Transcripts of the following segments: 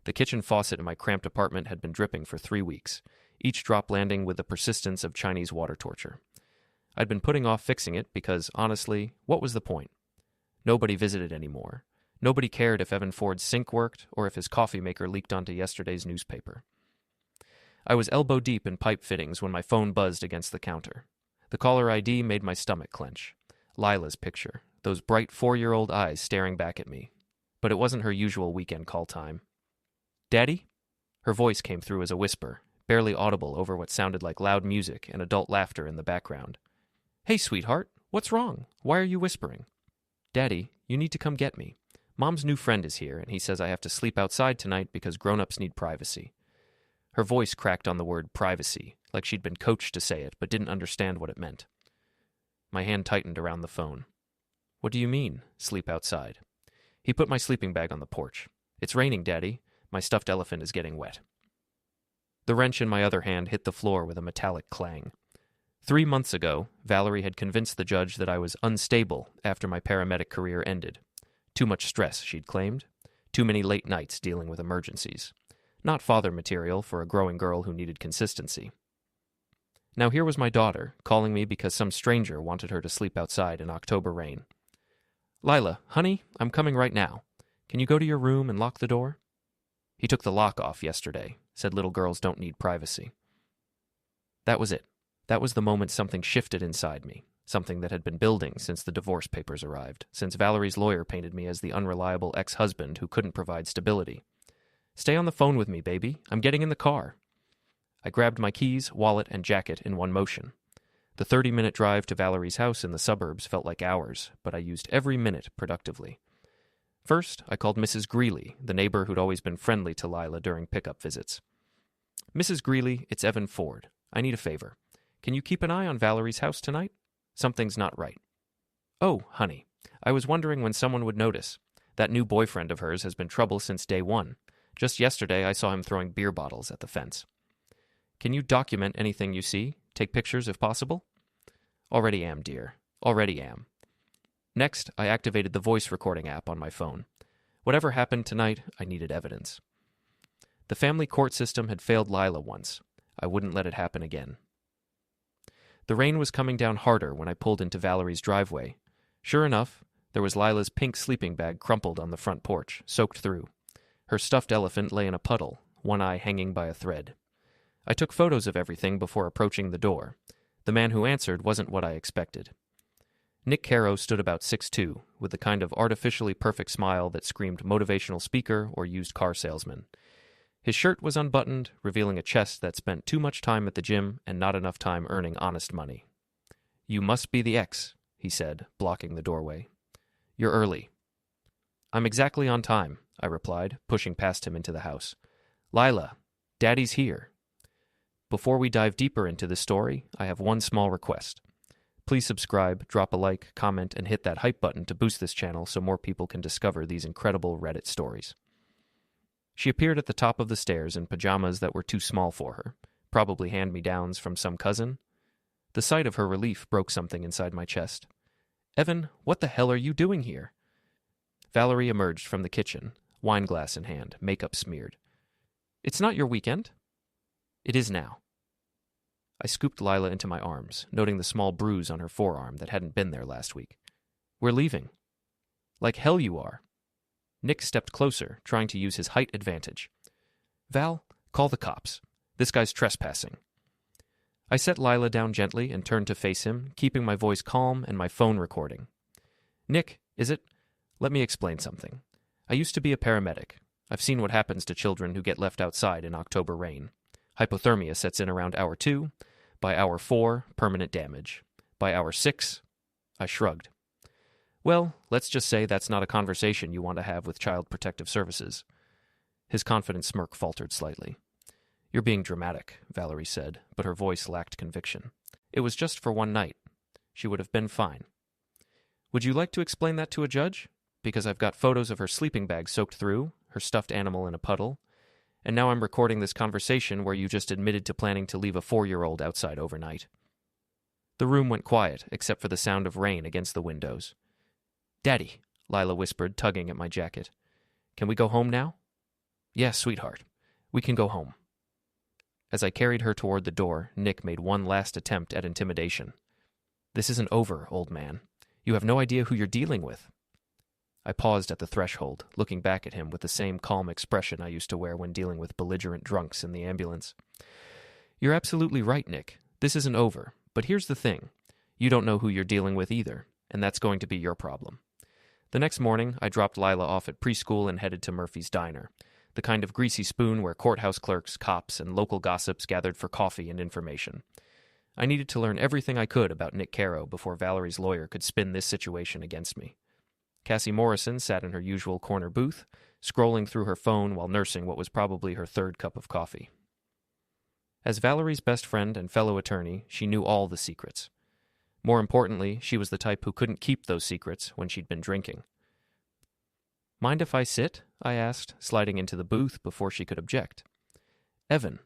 The kitchen faucet in my cramped apartment had been dripping for 3 weeks, each drop landing with the persistence of Chinese water torture. I'd been putting off fixing it because, honestly, what was the point? Nobody visited anymore. Nobody cared if Evan Ford's sink worked or if his coffee maker leaked onto yesterday's newspaper. I was elbow deep in pipe fittings when my phone buzzed against the counter. The caller ID made my stomach clench. Lila's picture, those bright 4-year-old eyes staring back at me. But it wasn't her usual weekend call time. "Daddy?" Her voice came through as a whisper, barely audible over what sounded like loud music and adult laughter in the background. "Hey, sweetheart, what's wrong? Why are you whispering?" "Daddy, you need to come get me. Mom's new friend is here, and he says I have to sleep outside tonight because grown-ups need privacy." Her voice cracked on the word privacy, like she'd been coached to say it but didn't understand what it meant. My hand tightened around the phone. "What do you mean, sleep outside?" He put my sleeping bag on the porch. "It's raining, Daddy. My stuffed elephant is getting wet." The wrench in my other hand hit the floor with a metallic clang. 3 months ago, Valerie had convinced the judge that I was unstable after my paramedic career ended. Too much stress, she'd claimed. Too many late nights dealing with emergencies. Not father material for a growing girl who needed consistency. Now here was my daughter, calling me because some stranger wanted her to sleep outside in October rain. "Lila, honey, I'm coming right now. Can you go to your room and lock the door?" "He took the lock off yesterday, said little girls don't need privacy." That was it. That was the moment something shifted inside me, something that had been building since the divorce papers arrived, since Valerie's lawyer painted me as the unreliable ex-husband who couldn't provide stability. "Stay on the phone with me, baby. I'm getting in the car." I grabbed my keys, wallet, and jacket in one motion. The 30-minute drive to Valerie's house in the suburbs felt like hours, but I used every minute productively. First, I called Mrs. Greeley, the neighbor who'd always been friendly to Lila during pickup visits. "Mrs. Greeley, it's Evan Ford. I need a favor. Can you keep an eye on Valerie's house tonight? Something's not right." "Oh, honey, I was wondering when someone would notice. That new boyfriend of hers has been trouble since day one. Just yesterday I saw him throwing beer bottles at the fence." "Can you document anything you see? Take pictures if possible?" "Already am, dear. Already am." Next, I activated the voice recording app on my phone. Whatever happened tonight, I needed evidence. The family court system had failed Lila once. I wouldn't let it happen again. The rain was coming down harder when I pulled into Valerie's driveway. Sure enough, there was Lila's pink sleeping bag crumpled on the front porch, soaked through. Her stuffed elephant lay in a puddle, one eye hanging by a thread. I took photos of everything before approaching the door. The man who answered wasn't what I expected. Nick Caro stood about 6'2", with the kind of artificially perfect smile that screamed motivational speaker or used car salesman. His shirt was unbuttoned, revealing a chest that spent too much time at the gym and not enough time earning honest money. "You must be the ex," he said, blocking the doorway. "You're early." "I'm exactly on time," I replied, pushing past him into the house. "Lila, Daddy's here." Before we dive deeper into this story, I have one small request. Please subscribe, drop a like, comment, and hit that hype button to boost this channel so more people can discover these incredible Reddit stories. She appeared at the top of the stairs in pajamas that were too small for her, probably hand-me-downs from some cousin. The sight of her relief broke something inside my chest. "Evan, what the hell are you doing here?" Valerie emerged from the kitchen, wineglass in hand, makeup smeared. "It's not your weekend?" "It is now." I scooped Lila into my arms, noting the small bruise on her forearm that hadn't been there last week. "We're leaving." "Like hell you are." Nick stepped closer, trying to use his height advantage. "Val, call the cops. This guy's trespassing." I set Lila down gently and turned to face him, keeping my voice calm and my phone recording. "Nick, is it? Let me explain something. I used to be a paramedic. I've seen what happens to children who get left outside in October rain. Hypothermia sets in around hour 2. By hour 4, permanent damage. By hour 6, I shrugged. "Well, let's just say that's not a conversation you want to have with Child Protective Services." His confident smirk faltered slightly. "You're being dramatic," Valerie said, but her voice lacked conviction. "It was just for one night. She would have been fine." "Would you like to explain that to a judge? Because I've got photos of her sleeping bag soaked through, her stuffed animal in a puddle, and now I'm recording this conversation where you just admitted to planning to leave a 4-year-old outside overnight." The room went quiet, except for the sound of rain against the windows. "Daddy," Lila whispered, tugging at my jacket. "Can we go home now?" "Yes, sweetheart. We can go home." As I carried her toward the door, Nick made one last attempt at intimidation. "This isn't over, old man. You have no idea who you're dealing with." I paused at the threshold, looking back at him with the same calm expression I used to wear when dealing with belligerent drunks in the ambulance. "You're absolutely right, Nick. This isn't over. But here's the thing. You don't know who you're dealing with either, and that's going to be your problem." The next morning, I dropped Lila off at preschool and headed to Murphy's Diner, the kind of greasy spoon where courthouse clerks, cops, and local gossips gathered for coffee and information. I needed to learn everything I could about Nick Caro before Valerie's lawyer could spin this situation against me. Cassie Morrison sat in her usual corner booth, scrolling through her phone while nursing what was probably her third cup of coffee. As Valerie's best friend and fellow attorney, she knew all the secrets. More importantly, she was the type who couldn't keep those secrets when she'd been drinking. "Mind if I sit?" I asked, sliding into the booth before she could object. "Evan."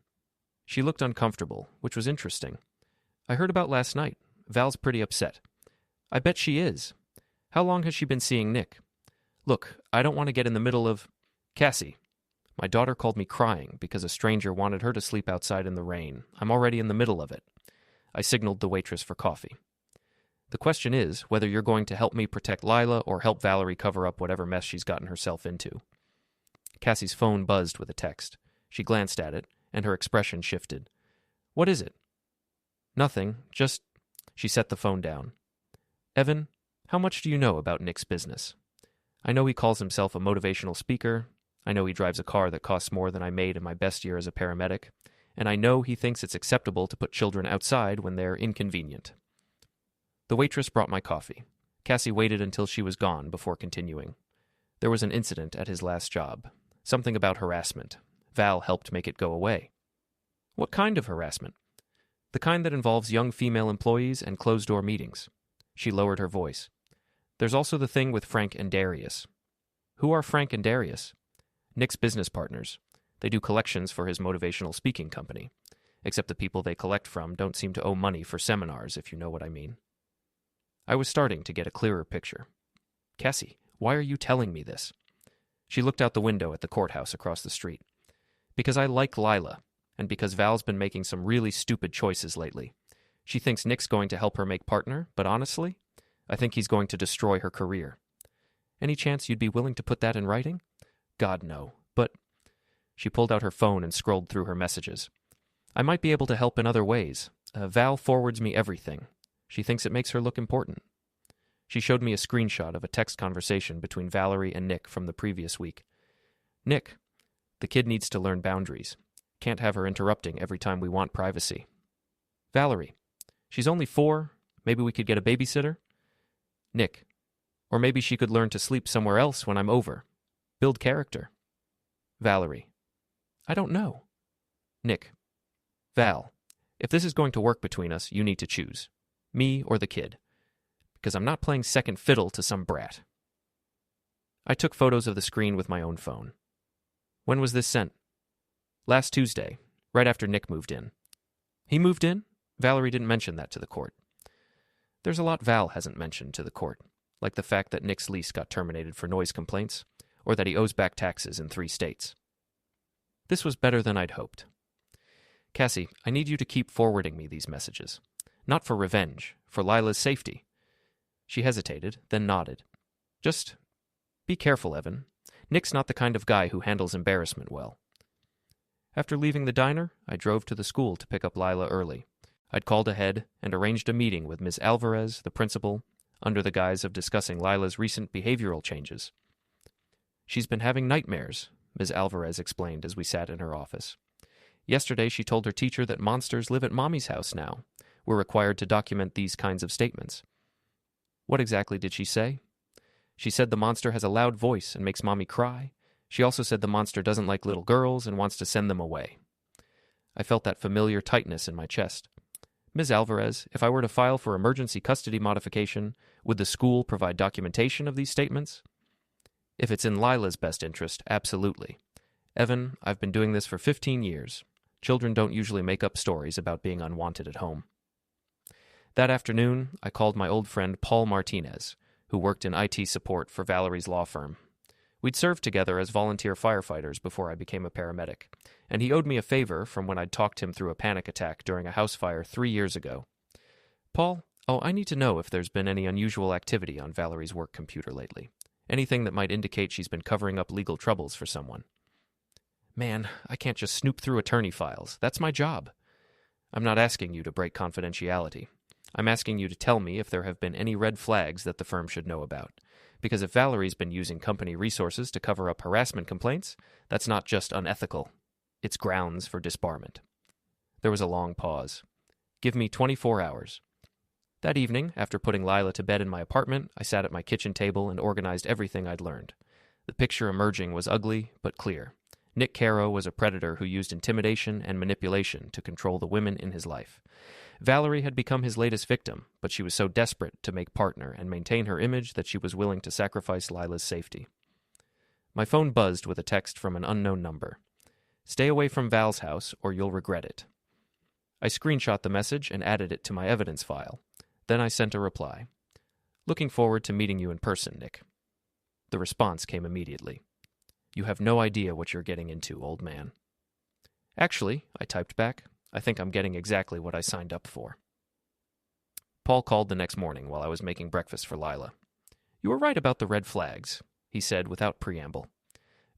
She looked uncomfortable, which was interesting. "I heard about last night. Val's pretty upset." "I bet she is. How long has she been seeing Nick?" "Look, I don't want to get in the middle of—" "Cassie, my daughter called me crying because a stranger wanted her to sleep outside in the rain. I'm already in the middle of it." I signaled the waitress for coffee. "The question is whether you're going to help me protect Lila or help Valerie cover up whatever mess she's gotten herself into." Cassie's phone buzzed with a text. She glanced at it, and her expression shifted. "What is it?" "Nothing, just—" She set the phone down. "Evan, how much do you know about Nick's business? I know he calls himself a motivational speaker. I know he drives a car that costs more than I made in my best year as a paramedic. And I know he thinks it's acceptable to put children outside when they're inconvenient." The waitress brought my coffee. Cassie waited until she was gone before continuing. "There was an incident at his last job. Something about harassment. Val helped make it go away." "What kind of harassment?" "The kind that involves young female employees and closed-door meetings." She lowered her voice. "There's also the thing with Frank and Darius." "Who are Frank and Darius?" "Nick's business partners. They do collections for his motivational speaking company. Except the people they collect from don't seem to owe money for seminars, if you know what I mean." I was starting to get a clearer picture. "Cassie, why are you telling me this?" She looked out the window at the courthouse across the street. "Because I like Lila, and because Val's been making some really stupid choices lately. She thinks Nick's going to help her make partner, but honestly, I think he's going to destroy her career. Any chance you'd be willing to put that in writing?" "God, no, but—" She pulled out her phone and scrolled through her messages. "I might be able to help in other ways. Val forwards me everything. She thinks it makes her look important." She showed me a screenshot of a text conversation between Valerie and Nick from the previous week. "Nick, the kid needs to learn boundaries. Can't have her interrupting every time we want privacy." "Valerie, she's only 4. Maybe we could get a babysitter?" "Nick, or maybe she could learn to sleep somewhere else when I'm over. Build character." "Valerie, I don't know." "Nick, Val, if this is going to work between us, you need to choose. Me or the kid. Because I'm not playing second fiddle to some brat." I took photos of the screen with my own phone. "When was this sent?" "Last Tuesday, right after Nick moved in." "He moved in?" Valerie didn't mention that to the court. There's a lot Val hasn't mentioned to the court, like the fact that Nick's lease got terminated for noise complaints, or that he owes back taxes in 3 states. This was better than I'd hoped. "Cassie, I need you to keep forwarding me these messages. Not for revenge, for Lila's safety." She hesitated, then nodded. "Just be careful, Evan. Nick's not the kind of guy who handles embarrassment well." After leaving the diner, I drove to the school to pick up Lila early. I'd called ahead and arranged a meeting with Ms. Alvarez, the principal, under the guise of discussing Lila's recent behavioral changes. "She's been having nightmares," Ms. Alvarez explained as we sat in her office. "Yesterday she told her teacher that monsters live at Mommy's house now. We're required to document these kinds of statements." "What exactly did she say?" "She said the monster has a loud voice and makes Mommy cry. She also said the monster doesn't like little girls and wants to send them away." I felt that familiar tightness in my chest. "Ms. Alvarez, if I were to file for emergency custody modification, would the school provide documentation of these statements?" "If it's in Lila's best interest, absolutely. Evan, I've been doing this for 15 years. Children don't usually make up stories about being unwanted at home." That afternoon, I called my old friend Paul Martinez, who worked in IT support for Valerie's law firm. We'd served together as volunteer firefighters before I became a paramedic, and he owed me a favor from when I'd talked him through a panic attack during a house fire 3 years ago. Paul, I need to know if there's been any unusual activity on Valerie's work computer lately. Anything that might indicate she's been covering up legal troubles for someone. Man, I can't just snoop through attorney files. That's my job. I'm not asking you to break confidentiality. I'm asking you to tell me if there have been any red flags that the firm should know about. Because if Valerie's been using company resources to cover up harassment complaints, that's not just unethical. It's grounds for disbarment. There was a long pause. Give me 24 hours. That evening, after putting Lila to bed in my apartment, I sat at my kitchen table and organized everything I'd learned. The picture emerging was ugly, but clear. Nick Caro was a predator who used intimidation and manipulation to control the women in his life. Valerie had become his latest victim, but she was so desperate to make partner and maintain her image that she was willing to sacrifice Lila's safety. My phone buzzed with a text from an unknown number. Stay away from Val's house or you'll regret it. I screenshot the message and added it to my evidence file. Then I sent a reply. Looking forward to meeting you in person, Nick. The response came immediately. You have no idea what you're getting into, old man. Actually, I typed back, I think I'm getting exactly what I signed up for. Paul called the next morning while I was making breakfast for Lila. You were right about the red flags, he said without preamble.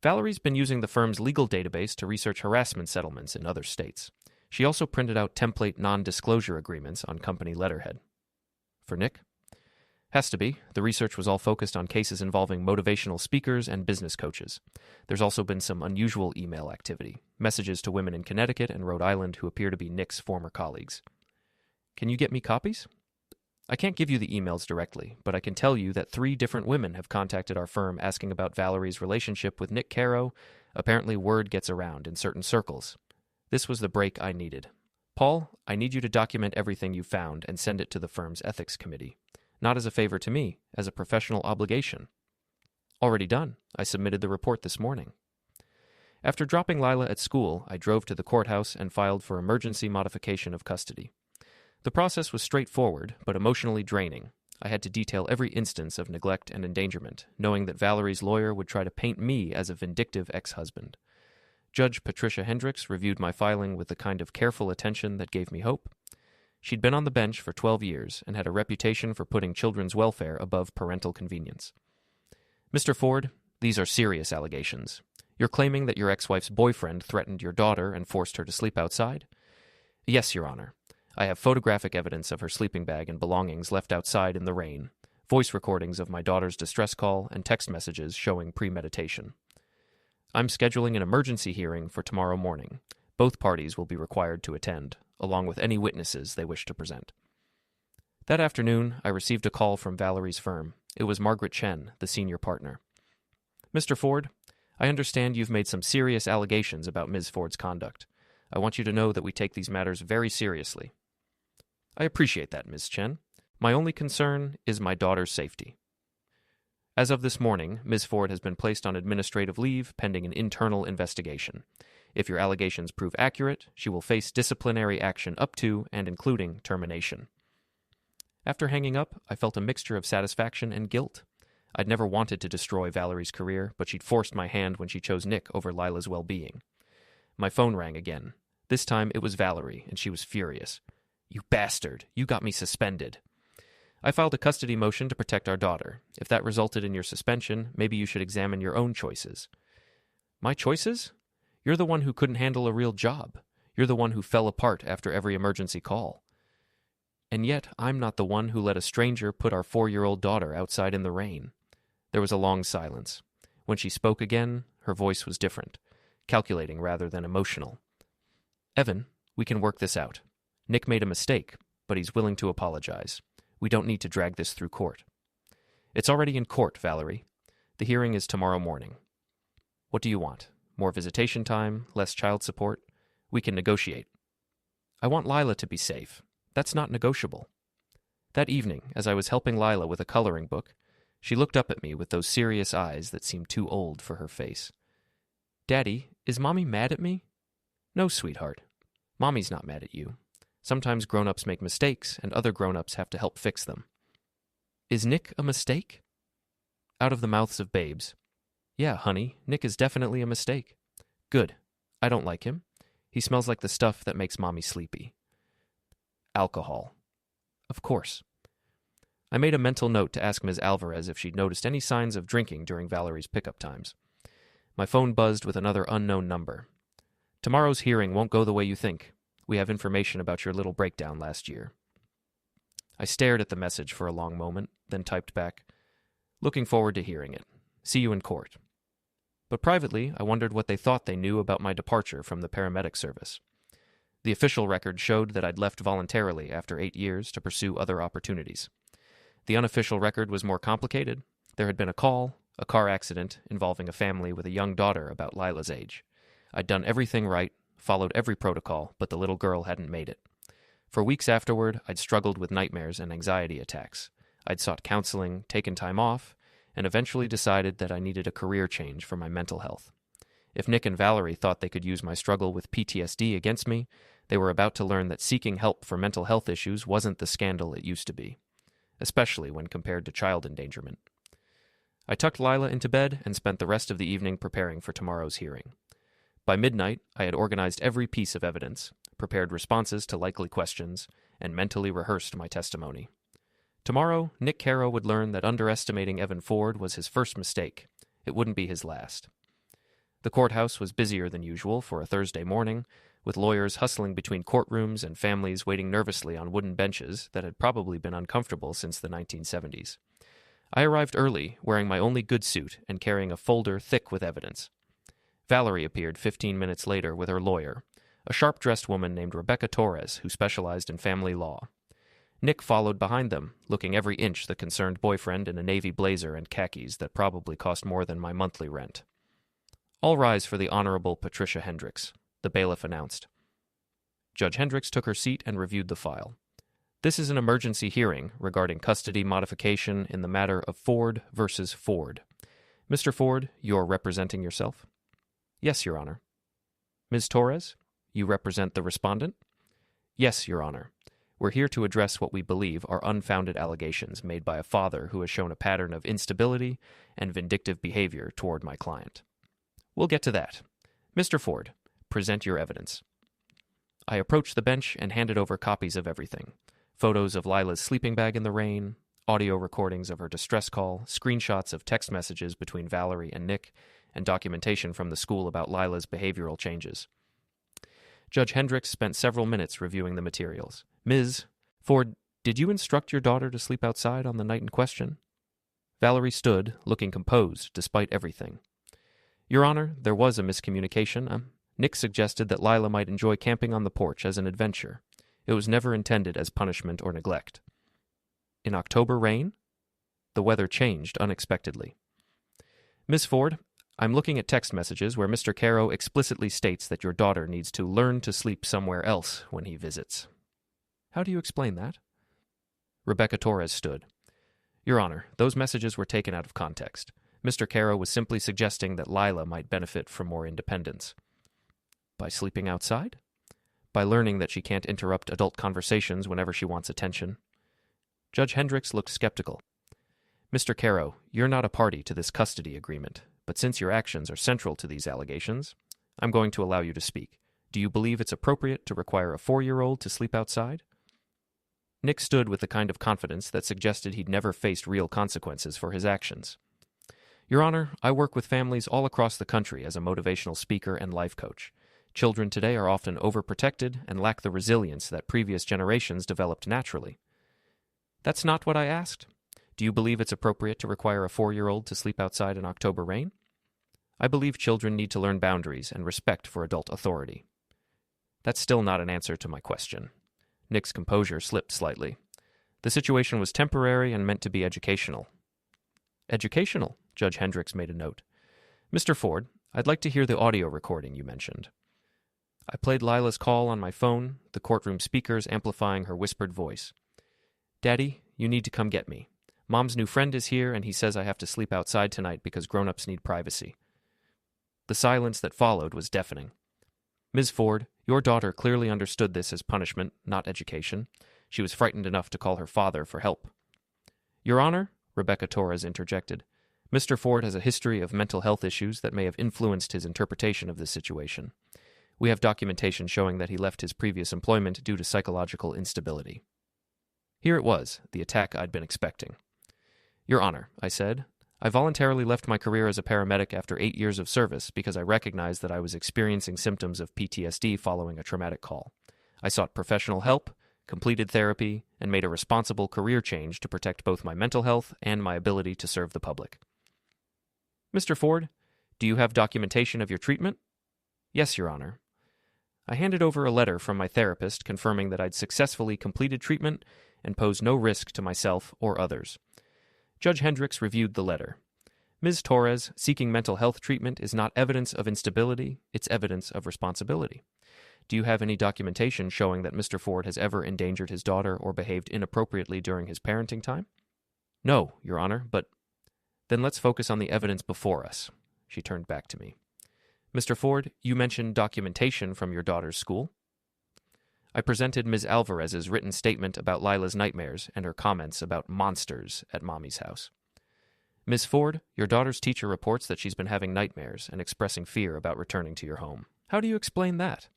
Valerie's been using the firm's legal database to research harassment settlements in other states. She also printed out template non-disclosure agreements on company letterhead. For Nick? Has to be. The research was all focused on cases involving motivational speakers and business coaches. There's also been some unusual email activity, messages to women in Connecticut and Rhode Island who appear to be Nick's former colleagues. Can you get me copies? I can't give you the emails directly, but I can tell you that 3 different women have contacted our firm asking about Valerie's relationship with Nick Caro. Apparently word gets around in certain circles. This was the break I needed. Paul, I need you to document everything you found and send it to the firm's ethics committee. Not as a favor to me, as a professional obligation. Already done. I submitted the report this morning. After dropping Lila at school, I drove to the courthouse and filed for emergency modification of custody. The process was straightforward, but emotionally draining. I had to detail every instance of neglect and endangerment, knowing that Valerie's lawyer would try to paint me as a vindictive ex-husband. Judge Patricia Hendricks reviewed my filing with the kind of careful attention that gave me hope. She'd been on the bench for 12 years and had a reputation for putting children's welfare above parental convenience. Mr. Ford, these are serious allegations. You're claiming that your ex-wife's boyfriend threatened your daughter and forced her to sleep outside? Yes, Your Honor. I have photographic evidence of her sleeping bag and belongings left outside in the rain, voice recordings of my daughter's distress call, and text messages showing premeditation. I'm scheduling an emergency hearing for tomorrow morning. Both parties will be required to attend, along with any witnesses they wish to present. That afternoon, I received a call from Valerie's firm. It was Margaret Chen, the senior partner. Mr. Ford, I understand you've made some serious allegations about Ms. Ford's conduct. I want you to know that we take these matters very seriously. I appreciate that, Ms. Chen. My only concern is my daughter's safety. As of this morning, Ms. Ford has been placed on administrative leave pending an internal investigation. If your allegations prove accurate, she will face disciplinary action up to and including termination. After hanging up, I felt a mixture of satisfaction and guilt. I'd never wanted to destroy Valerie's career, but she'd forced my hand when she chose Nick over Lila's well-being. My phone rang again. This time it was Valerie, and she was furious. You bastard! You got me suspended. I filed a custody motion to protect our daughter. If that resulted in your suspension, maybe you should examine your own choices. My choices? You're the one who couldn't handle a real job. You're the one who fell apart after every emergency call. And yet, I'm not the one who let a stranger put our 4-year-old daughter outside in the rain. There was a long silence. When she spoke again, her voice was different, calculating rather than emotional. Evan, we can work this out. Nick made a mistake, but he's willing to apologize. We don't need to drag this through court. It's already in court, Valerie. The hearing is tomorrow morning. What do you want? More visitation time? Less child support? We can negotiate. I want Lila to be safe. That's not negotiable. That evening, as I was helping Lila with a coloring book, she looked up at me with those serious eyes that seemed too old for her face. Daddy, is Mommy mad at me? No, sweetheart. Mommy's not mad at you. Sometimes grown-ups make mistakes, and other grown-ups have to help fix them. Is Nick a mistake? Out of the mouths of babes. Yeah, honey, Nick is definitely a mistake. Good. I don't like him. He smells like the stuff that makes Mommy sleepy. Alcohol. Of course. I made a mental note to ask Ms. Alvarez if she'd noticed any signs of drinking during Valerie's pickup times. My phone buzzed with another unknown number. Tomorrow's hearing won't go the way you think. We have information about your little breakdown last year. I stared at the message for a long moment, then typed back, looking forward to hearing it. See you in court. But privately, I wondered what they thought they knew about my departure from the paramedic service. The official record showed that I'd left voluntarily after 8 years to pursue other opportunities. The unofficial record was more complicated. There had been a call, a car accident involving a family with a young daughter about Lila's age. I'd done everything right, followed every protocol, but the little girl hadn't made it. For weeks afterward, I'd struggled with nightmares and anxiety attacks. I'd sought counseling, taken time off, and eventually decided that I needed a career change for my mental health. If Nick and Valerie thought they could use my struggle with PTSD against me, they were about to learn that seeking help for mental health issues wasn't the scandal it used to be, especially when compared to child endangerment. I tucked Lila into bed and spent the rest of the evening preparing for tomorrow's hearing. By midnight, I had organized every piece of evidence, prepared responses to likely questions, and mentally rehearsed my testimony. Tomorrow, Nick Caro would learn that underestimating Evan Ford was his first mistake. It wouldn't be his last. The courthouse was busier than usual for a Thursday morning, with lawyers hustling between courtrooms and families waiting nervously on wooden benches that had probably been uncomfortable since the 1970s. I arrived early, wearing my only good suit and carrying a folder thick with evidence. Valerie appeared 15 minutes later with her lawyer, a sharp-dressed woman named Rebecca Torres who specialized in family law. Nick followed behind them, looking every inch the concerned boyfriend in a navy blazer and khakis that probably cost more than my monthly rent. All rise for the Honorable Patricia Hendricks, the bailiff announced. Judge Hendricks took her seat and reviewed the file. This is an emergency hearing regarding custody modification in the matter of Ford versus Ford. Mr. Ford, you're representing yourself? Yes, Your Honor. Ms. Torres, you represent the respondent? Yes, Your Honor. We're here to address what we believe are unfounded allegations made by a father who has shown a pattern of instability and vindictive behavior toward my client. We'll get to that. Mr. Ford, present your evidence. I approached the bench and handed over copies of everything. Photos of Lila's sleeping bag in the rain, audio recordings of her distress call, screenshots of text messages between Valerie and Nick, and documentation from the school about Lila's behavioral changes. Judge Hendricks spent several minutes reviewing the materials. Ms. Ford, did you instruct your daughter to sleep outside on the night in question? Valerie stood, looking composed despite everything. Your Honor, there was a miscommunication. Nick suggested that Lila might enjoy camping on the porch as an adventure. It was never intended as punishment or neglect. In October rain? The weather changed unexpectedly. Miss Ford, I'm looking at text messages where Mr. Caro explicitly states that your daughter needs to learn to sleep somewhere else when he visits. How do you explain that? Rebecca Torres stood. Your Honor, those messages were taken out of context. Mr. Caro was simply suggesting that Lila might benefit from more independence. By sleeping outside? By learning that she can't interrupt adult conversations whenever she wants attention. Judge Hendricks looked skeptical. Mr. Caro, you're not a party to this custody agreement, but since your actions are central to these allegations, I'm going to allow you to speak. Do you believe it's appropriate to require a 4-year-old to sleep outside? Nick stood with the kind of confidence that suggested he'd never faced real consequences for his actions. Your Honor, I work with families all across the country as a motivational speaker and life coach. Children today are often overprotected and lack the resilience that previous generations developed naturally. That's not what I asked. Do you believe it's appropriate to require a 4-year-old to sleep outside in October rain? I believe children need to learn boundaries and respect for adult authority. That's still not an answer to my question. Nick's composure slipped slightly. The situation was temporary and meant to be educational. Educational, Judge Hendricks made a note. Mr. Ford, I'd like to hear the audio recording you mentioned. I played Lila's call on my phone, the courtroom speakers amplifying her whispered voice. Daddy, you need to come get me. Mom's new friend is here, and he says I have to sleep outside tonight because grown-ups need privacy. The silence that followed was deafening. Ms. Ford, your daughter clearly understood this as punishment, not education. She was frightened enough to call her father for help. Your Honor, Rebecca Torres interjected, Mr. Ford has a history of mental health issues that may have influenced his interpretation of this situation. We have documentation showing that he left his previous employment due to psychological instability. Here it was, the attack I'd been expecting. Your Honor, I said, I voluntarily left my career as a paramedic after 8 years of service because I recognized that I was experiencing symptoms of PTSD following a traumatic call. I sought professional help, completed therapy, and made a responsible career change to protect both my mental health and my ability to serve the public. Mr. Ford, do you have documentation of your treatment? Yes, Your Honor. I handed over a letter from my therapist confirming that I'd successfully completed treatment and posed no risk to myself or others. Judge Hendricks reviewed the letter. Ms. Torres seeking mental health treatment is not evidence of instability, it's evidence of responsibility. Do you have any documentation showing that Mr. Ford has ever endangered his daughter or behaved inappropriately during his parenting time? No, Your Honor, but... Then let's focus on the evidence before us. She turned back to me. Mr. Ford, you mentioned documentation from your daughter's school. I presented Ms. Alvarez's written statement about Lila's nightmares and her comments about monsters at Mommy's house. Ms. Ford, your daughter's teacher reports that she's been having nightmares and expressing fear about returning to your home. How do you explain that?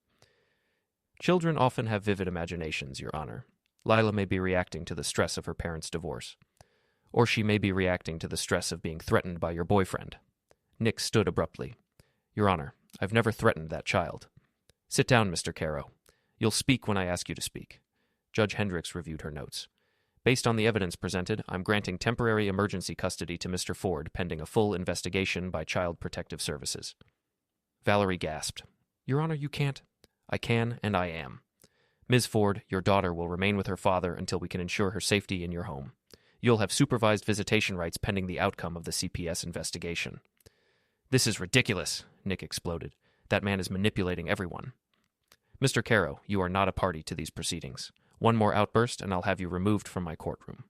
Children often have vivid imaginations, Your Honor. Lila may be reacting to the stress of her parents' divorce. Or she may be reacting to the stress of being threatened by your boyfriend. Nick stood abruptly. Your Honor, I've never threatened that child. Sit down, Mr. Caro. You'll speak when I ask you to speak. Judge Hendricks reviewed her notes. Based on the evidence presented, I'm granting temporary emergency custody to Mr. Ford pending a full investigation by Child Protective Services. Valerie gasped. Your Honor, you can't. I can, and I am. Ms. Ford, your daughter will remain with her father until we can ensure her safety in your home. You'll have supervised visitation rights pending the outcome of the CPS investigation. This is ridiculous, Nick exploded. That man is manipulating everyone. Mr. Caro, you are not a party to these proceedings. One more outburst, and I'll have you removed from my courtroom.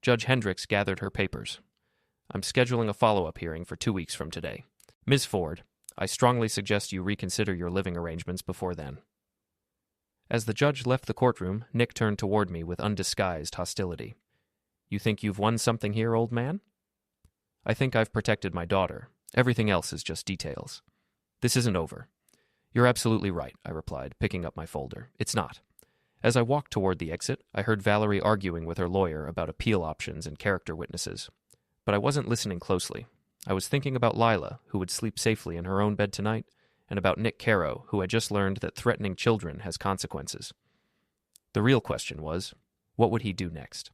Judge Hendricks gathered her papers. I'm scheduling a follow-up hearing for 2 weeks from today. Ms. Ford, I strongly suggest you reconsider your living arrangements before then. As the judge left the courtroom, Nick turned toward me with undisguised hostility. You think you've won something here, old man? I think I've protected my daughter. Everything else is just details. This isn't over. You're absolutely right, I replied, picking up my folder. It's not. As I walked toward the exit, I heard Valerie arguing with her lawyer about appeal options and character witnesses. But I wasn't listening closely. I was thinking about Lila, who would sleep safely in her own bed tonight, and about Nick Caro, who had just learned that threatening children has consequences. The real question was, what would he do next?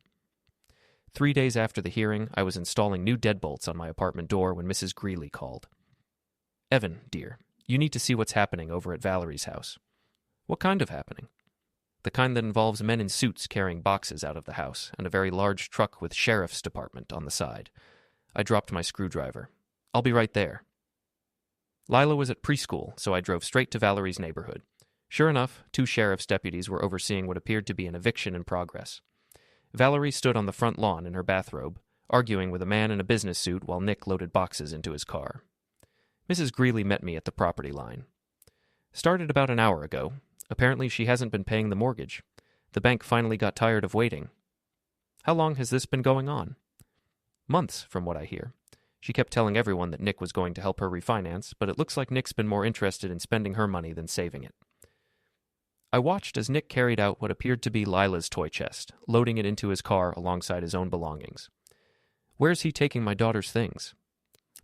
3 days after the hearing, I was installing new deadbolts on my apartment door when Mrs. Greeley called. Evan, dear, you need to see what's happening over at Valerie's house. What kind of happening? The kind that involves men in suits carrying boxes out of the house and a very large truck with sheriff's department on the side. I dropped my screwdriver. I'll be right there. Lila was at preschool, so I drove straight to Valerie's neighborhood. Sure enough, 2 sheriff's deputies were overseeing what appeared to be an eviction in progress. Valerie stood on the front lawn in her bathrobe, arguing with a man in a business suit while Nick loaded boxes into his car. Mrs. Greeley met me at the property line. Started about an hour ago. Apparently she hasn't been paying the mortgage. The bank finally got tired of waiting. How long has this been going on? Months, from what I hear. She kept telling everyone that Nick was going to help her refinance, but it looks like Nick's been more interested in spending her money than saving it. I watched as Nick carried out what appeared to be Lila's toy chest, loading it into his car alongside his own belongings. Where's he taking my daughter's things?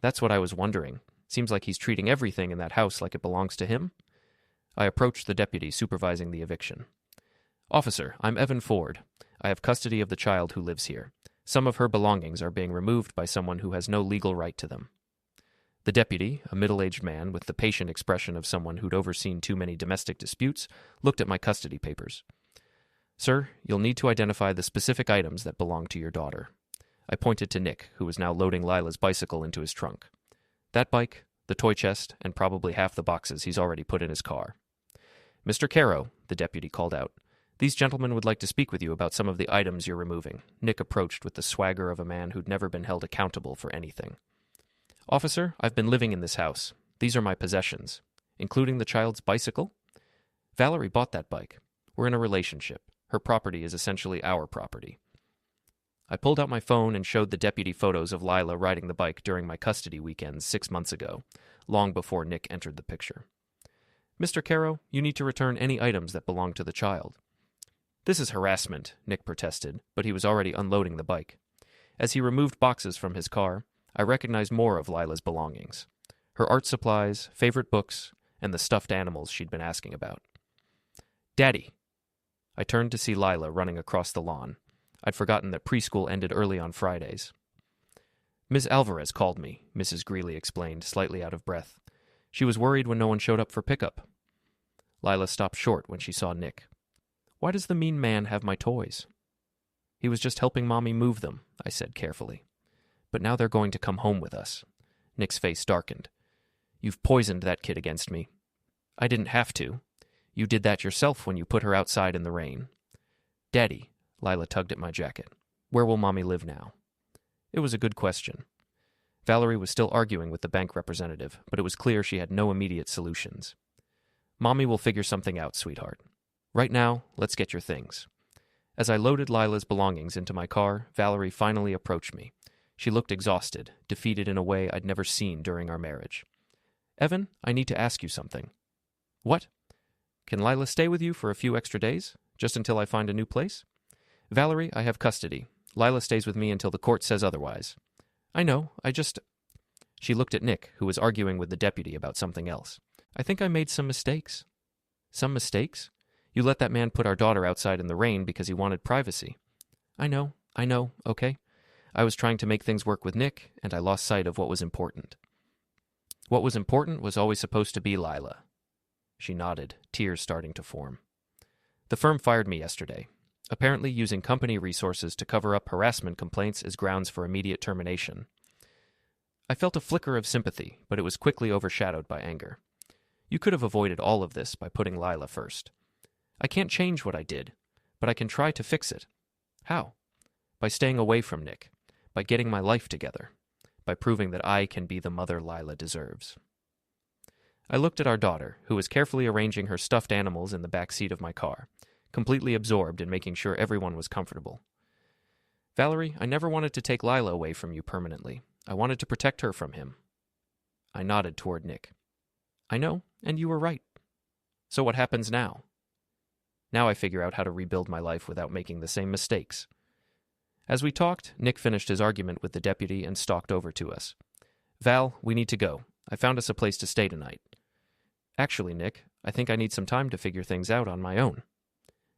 That's what I was wondering. Seems like he's treating everything in that house like it belongs to him. I approached the deputy supervising the eviction. Officer, I'm Evan Ford. I have custody of the child who lives here. Some of her belongings are being removed by someone who has no legal right to them. The deputy, a middle-aged man with the patient expression of someone who'd overseen too many domestic disputes, looked at my custody papers. Sir, you'll need to identify the specific items that belong to your daughter. I pointed to Nick, who was now loading Lila's bicycle into his trunk. That bike, the toy chest, and probably half the boxes he's already put in his car. Mr. Caro, the deputy called out. These gentlemen would like to speak with you about some of the items you're removing. Nick approached with the swagger of a man who'd never been held accountable for anything. Officer, I've been living in this house. These are my possessions, including the child's bicycle. Valerie bought that bike. We're in a relationship. Her property is essentially our property. I pulled out my phone and showed the deputy photos of Lila riding the bike during my custody weekends 6 months ago, long before Nick entered the picture. "Mr. Caro, you need to return any items that belong to the child." "This is harassment," Nick protested, but he was already unloading the bike. As he removed boxes from his car, I recognized more of Lila's belongings. Her art supplies, favorite books, and the stuffed animals she'd been asking about. "Daddy!" I turned to see Lila running across the lawn. I'd forgotten that preschool ended early on Fridays. "Ms. Alvarez called me," Mrs. Greeley explained, slightly out of breath. "She was worried when no one showed up for pickup." Lila stopped short when she saw Nick. "Why does the mean man have my toys?" "He was just helping Mommy move them," I said carefully. "But now they're going to come home with us." Nick's face darkened. "You've poisoned that kid against me." "I didn't have to. You did that yourself when you put her outside in the rain." "Daddy," Lila tugged at my jacket, "where will Mommy live now?" It was a good question. Valerie was still arguing with the bank representative, but it was clear she had no immediate solutions. "Mommy will figure something out, sweetheart. Right now, let's get your things." As I loaded Lila's belongings into my car, Valerie finally approached me. She looked exhausted, defeated in a way I'd never seen during our marriage. "Evan, I need to ask you something." "What?" "Can Lila stay with you for a few extra days, just until I find a new place?" "Valerie, I have custody. Lila stays with me until the court says otherwise." "I know, She looked at Nick, who was arguing with the deputy about something else. "I think I made some mistakes." "Some mistakes? You let that man put our daughter outside in the rain because he wanted privacy." I know, okay? I was trying to make things work with Nick, and I lost sight of what was important." "What was important was always supposed to be Lila." She nodded, tears starting to form. "The firm fired me yesterday, apparently using company resources to cover up harassment complaints as grounds for immediate termination." I felt a flicker of sympathy, but it was quickly overshadowed by anger. "You could have avoided all of this by putting Lila first." "I can't change what I did, but I can try to fix it." "How?" "By staying away from Nick, by getting my life together, by proving that I can be the mother Lila deserves." I looked at our daughter, who was carefully arranging her stuffed animals in the back seat of my car, completely absorbed in making sure everyone was comfortable. "Valerie, I never wanted to take Lila away from you permanently. I wanted to protect her from him." I nodded toward Nick. "I know, and you were right. So what happens now?" "Now I figure out how to rebuild my life without making the same mistakes." As we talked, Nick finished his argument with the deputy and stalked over to us. "Val, we need to go. I found us a place to stay tonight." "Actually, Nick, I think I need some time to figure things out on my own."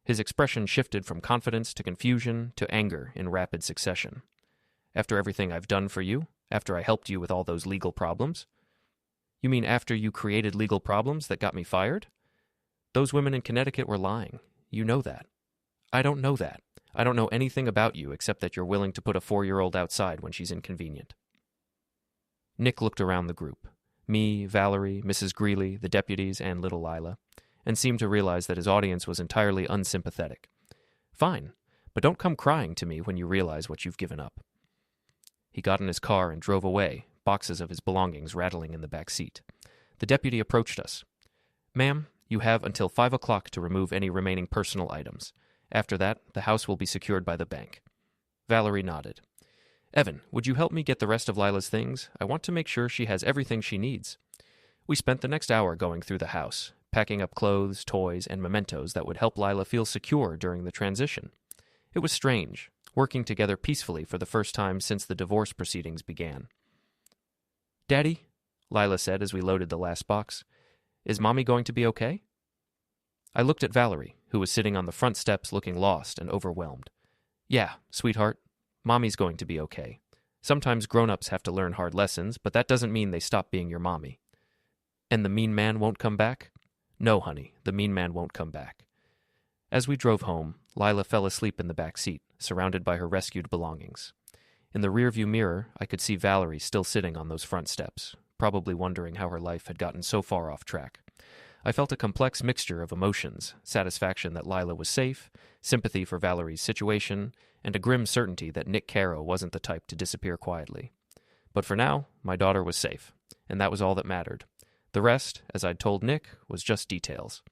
His expression shifted from confidence to confusion to anger in rapid succession. "After everything I've done for you? After I helped you with all those legal problems?" "You mean after you created legal problems that got me fired? Those women in Connecticut were lying. You know that." "I don't know that. I don't know anything about you except that you're willing to put a 4-year-old outside when she's inconvenient." Nick looked around the group, me, Valerie, Mrs. Greeley, the deputies, and little Lila, and seemed to realize that his audience was entirely unsympathetic. "Fine, but don't come crying to me when you realize what you've given up." He got in his car and drove away, boxes of his belongings rattling in the back seat. The deputy approached us. "Ma'am, you have until 5 o'clock to remove any remaining personal items. After that, the house will be secured by the bank." Valerie nodded. "Evan, would you help me get the rest of Lila's things? I want to make sure she has everything she needs." We spent the next hour going through the house, packing up clothes, toys, and mementos that would help Lila feel secure during the transition. It was strange, working together peacefully for the first time since the divorce proceedings began. "Daddy," Lila said as we loaded the last box, "is Mommy going to be okay?" I looked at Valerie, who was sitting on the front steps looking lost and overwhelmed. "Yeah, sweetheart, Mommy's going to be okay. Sometimes grown-ups have to learn hard lessons, but that doesn't mean they stop being your mommy." "And the mean man won't come back?" "No, honey, the mean man won't come back." As we drove home, Lila fell asleep in the back seat, surrounded by her rescued belongings. In the rearview mirror, I could see Valerie still sitting on those front steps, probably wondering how her life had gotten so far off track. I felt a complex mixture of emotions, satisfaction that Lila was safe, sympathy for Valerie's situation, and a grim certainty that Nick Caro wasn't the type to disappear quietly. But for now, my daughter was safe, and that was all that mattered. The rest, as I'd told Nick, was just details.